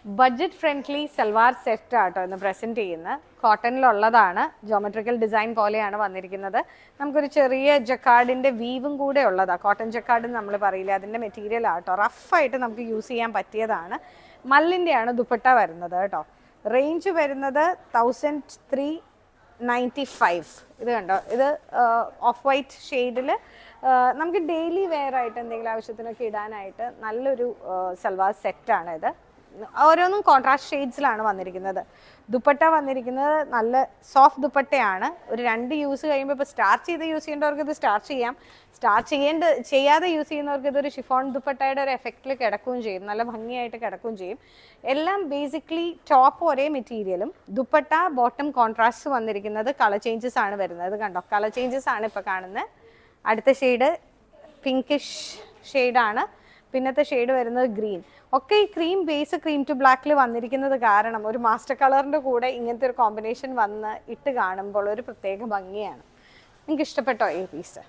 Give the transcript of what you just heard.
Budget friendly salwar set ആട്ടോ ഇന്ന് present ചെയ്യുന്നത്. കോട്ടണിലുള്ളതാണ്, ജോമെട്രിക്കൽ ഡിസൈൻ പോലെയാണ് വന്നിരിക്കുന്നത്. നമുക്കൊരു ചെറിയ ജക്കാർഡിൻ്റെ വീവും കൂടെ ഉള്ളതാണ്. കോട്ടൺ ജക്കാർഡ് നമ്മൾ പറയില്ല, അതിൻ്റെ മെറ്റീരിയൽ ആട്ടോ. റഫായിട്ട് നമുക്ക് യൂസ് ചെയ്യാൻ പറ്റിയതാണ്. മല്ലിൻ്റെയാണ് ദുപ്പട്ട വരുന്നത് കേട്ടോ. റേഞ്ച് വരുന്നത് 1395. ഇത് കണ്ടോ, ഇത് ഓഫ് വൈറ്റ് ഷെയ്ഡിൽ നമുക്ക് ഡെയിലി വെയർ ആയിട്ട് എന്തെങ്കിലും ആവശ്യത്തിനൊക്കെ ഇടാനായിട്ട് നല്ലൊരു സൽവാർ സെറ്റാണ് ഇത്. ഓരോന്നും കോൺട്രാസ്റ്റ് ഷെയ്ഡ്സിലാണ് വന്നിരിക്കുന്നത്. ദുപ്പട്ട വന്നിരിക്കുന്നത് നല്ല സോഫ്റ്റ് ദുപ്പട്ടയാണ്. ഒരു 2 യൂസ് കഴിയുമ്പോൾ ഇപ്പോൾ സ്റ്റാർട്ട് ചെയ്ത് യൂസ് ചെയ്യേണ്ടവർക്ക് ഇത് സ്റ്റാർട്ട് ചെയ്യാം. ചെയ്യാതെ യൂസ് ചെയ്യുന്നവർക്ക് ഇതൊരു ഷിഫോൺ ദുപ്പട്ടയുടെ ഒരു എഫക്റ്റിൽ കിടക്കുകയും ചെയ്യും, നല്ല ഭംഗിയായിട്ട് കിടക്കുകയും ചെയ്യും. എല്ലാം ബേസിക്കലി ടോപ്പ് ഒരേ മെറ്റീരിയലും ദുപ്പട്ട ബോട്ടം കോൺട്രാസ്റ്റ് വന്നിരിക്കുന്നത് കളർ ചേഞ്ചസ് ആണ് വരുന്നത്. കണ്ടോ, കളർ ചേഞ്ചസ് ആണ് ഇപ്പോൾ കാണുന്നത്. അടുത്ത ഷെയ്ഡ് പിങ്കിഷ് ഷെയ്ഡാണ്. പിന്നത്തെ ഷെയ്ഡ് വരുന്നത് ഗ്രീൻ. ഒക്കെ ഈ ക്രീം ബേസ് ക്രീം ടു ബ്ലാക്കിൽ വന്നിരിക്കുന്നത് കാരണം ഒരു മാസ്റ്റർ കളറിൻ്റെ കൂടെ ഇങ്ങനത്തെ ഒരു കോമ്പിനേഷൻ വന്ന് ഇട്ട് കാണുമ്പോൾ ഒരു പ്രത്യേക ഭംഗിയാണ്. നിങ്ങൾക്ക് ഇഷ്ടപ്പെട്ടോ ഈ പീസ്?